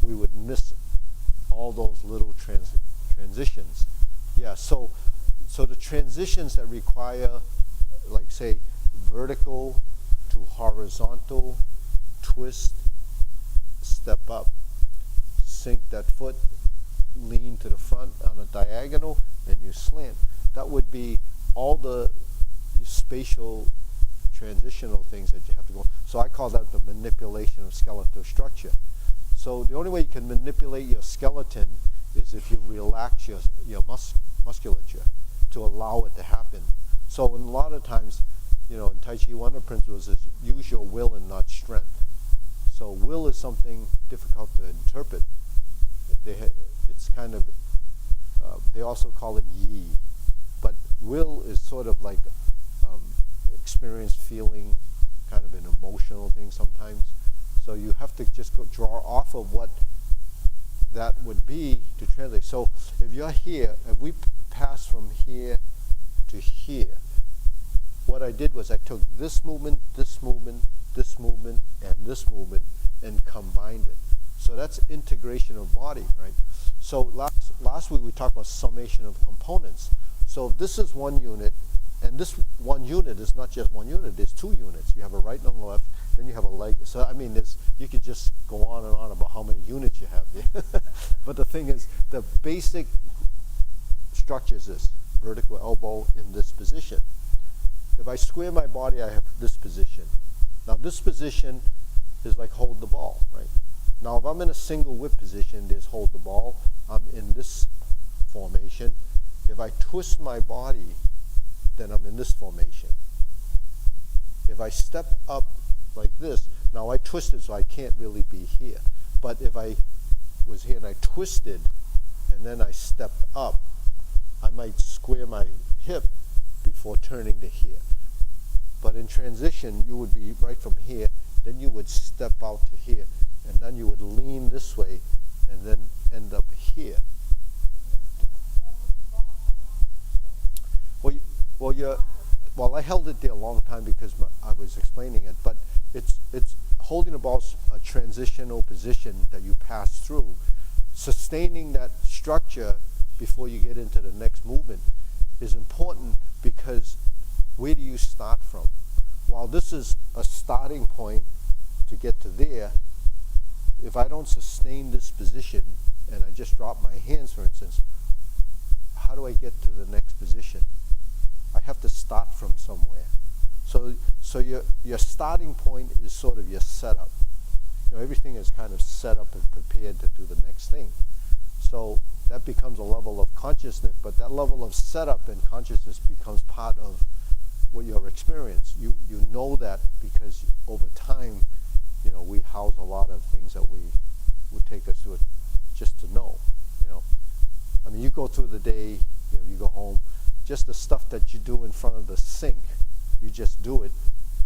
we would miss all those little transitions. Yeah, so the transitions that require, like say, vertical to horizontal, twist, step up, sink that foot, lean to the front on a diagonal, and you slant. That would be all the spatial transitional things that you have to go. So I call that the manipulation of skeletal structure. So the only way you can manipulate your skeleton is if you relax your musculature to allow it to happen. So a lot of times, in Tai Chi, one of the principles is use your will and not strength. So will is something difficult to interpret. It's kind of, they also call it yi. But will is sort of like experience, feeling, kind of an emotional thing sometimes. So you have to just draw off of what that would be to translate. So if you're here, if we pass from here to here, what I did was I took this movement, this movement, this movement, and this movement, and combined it. So that's integration of body, right? So last week we talked about summation of components. So if this is one unit, and this one unit is not just one unit, there's two units. You have a right and a left, then you have a leg. So I mean, you could just go on and on about how many units you have there. But the thing is, the basic structure is this: vertical elbow in this position. If I square my body, I have this position. Now this position is like hold the ball, right? Now if I'm in a single whip position, there's hold the ball. I'm in this formation. If I twist my body, then I'm in this formation. If I step up like this, now I twisted so I can't really be here. But if I was here and I twisted and then I stepped up, I might square my hip before turning to here. But in transition, you would be right from here, then you would step out to here, and then you would lean this way and then end up here. Well, I held it there a long time because I was explaining it, but it's holding the ball's a transitional position that you pass through. Sustaining that structure before you get into the next movement is important, because where do you start from? While this is a starting point to get to there, if I don't sustain this position and I just drop my hands, for instance, how do I get to the next position? I have to start from somewhere. So your starting point is sort of your setup. Everything is kind of set up and prepared to do the next thing. So that becomes a level of consciousness, but that level of setup and consciousness becomes part of what your experience. You know that because over time, we house a lot of things that would take us to it just to know. I mean, you go through the day, you go home, just the stuff that you do in front of the sink, you just do it,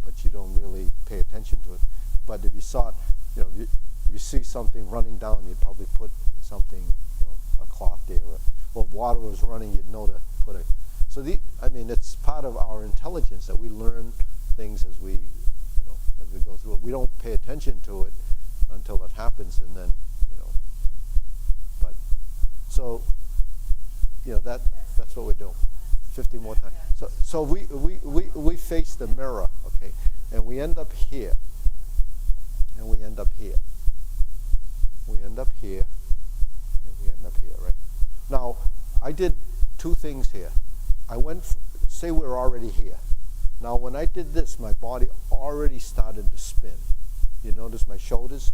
but you don't really pay attention to it. But if you saw it, if you see something running down, you'd probably put something, a cloth there, or if water was running, you'd know to put it. So it's part of our intelligence that we learn things as we go through it. We don't pay attention to it until it happens, and then, but so, that's what we do. 50 more times. So we face the mirror, okay, and we end up here, and we end up here. We end up here, and we end up here, right? Now, I did two things here. I say we're already here. Now, when I did this, my body already started to spin. You notice my shoulders?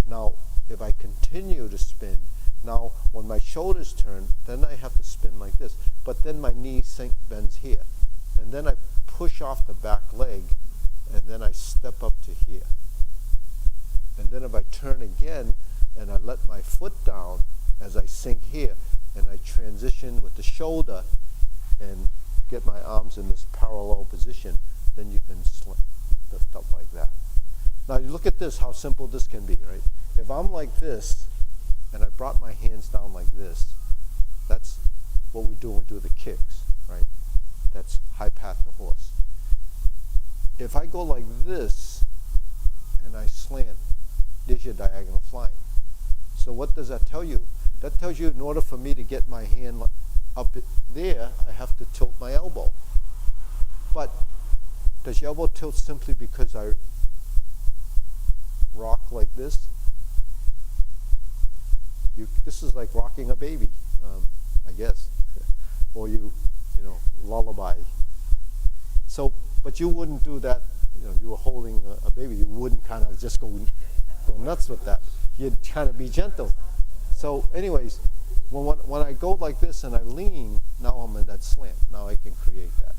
Now, if I continue to spin, now when my shoulders turn, then I have to spin like this. But then my knee bends here. And then I push off the back leg, and then I step up to here. And then if I turn again, and I let my foot down as I sink here, and I transition with the shoulder and get my arms in this parallel position, then you can lift up like that. Now you look at this, how simple this can be, right? If I'm like this, and I brought my hands down like this, that's what we do when we do the kicks, right? That's high path to horse. If I go like this, and I slant, there's your diagonal flying. So what does that tell you? That tells you in order for me to get my hand up there, I have to tilt my elbow. But does your elbow tilt simply because I rock like this? This is like rocking a baby, I guess, or you lullaby. So, but you wouldn't do that. You were holding a baby. You wouldn't kind of just go nuts with that. You'd kind of be gentle. So, anyways, when I go like this and I lean, now I'm in that slant. Now I can create that.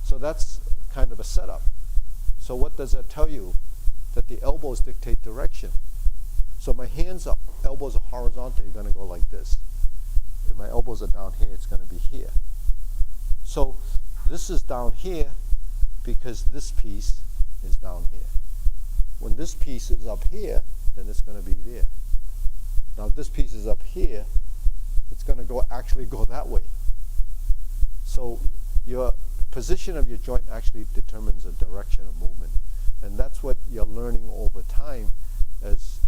So that's kind of a setup. So what does that tell you? That the elbows dictate direction. So my elbows are horizontal, you're going to go like this. If my elbows are down here, it's going to be here. So this is down here because this piece is down here. When this piece is up here, then it's going to be there. Now if this piece is up here, it's going to actually go that way. So your position of your joint actually determines the direction of movement. And that's what you're learning over time as,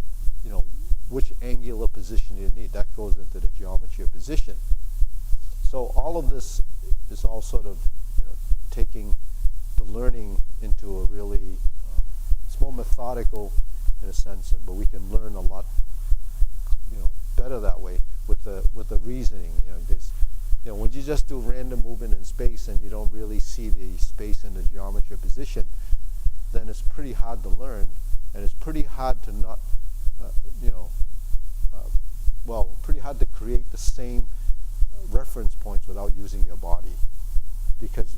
which angular position you need. That goes into the geometry of position. So all of this is all sort of, taking the learning into a really, it's more methodical in a sense, but we can learn a lot, better that way with the reasoning. When you just do random movement in space and you don't really see the space and the geometry of position, then it's pretty hard to learn, and it's pretty hard to not, pretty hard to create the same reference points without using your body, because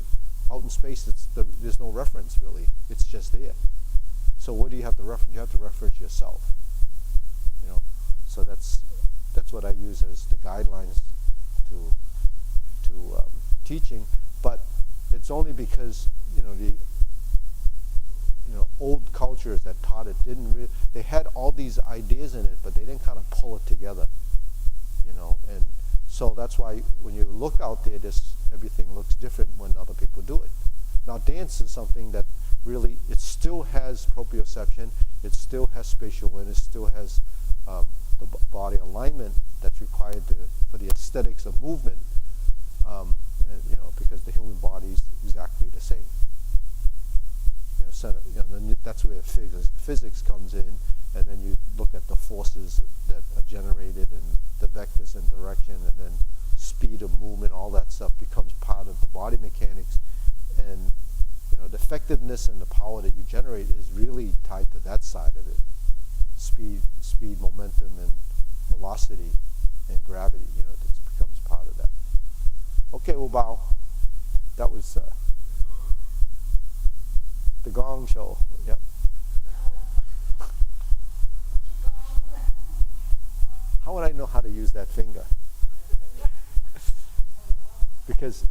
out in space there's no reference really. It's just there. So what do you have to reference? You have to reference yourself. So that's what I use as the guidelines to teaching, but it's only because the old cultures that taught it they had all these ideas in it, but they didn't kind of pull it together, and so that's why when you look out there, everything looks different when other people do it. Now dance is something that really, it still has proprioception, it still has spatial awareness, still has the body alignment that's required for the aesthetics of movement, because the human body is exactly the same. Then that's where physics comes in, and then you look at the forces that are generated and the vectors and direction, and then speed of movement, all that stuff becomes part of the body mechanics, and the effectiveness and the power that you generate is really tied to that side of it. Speed, momentum, and velocity, and gravity, that becomes part of that. Okay, we'll bow. That was the gong show. Yep. How would I know how to use that finger? Because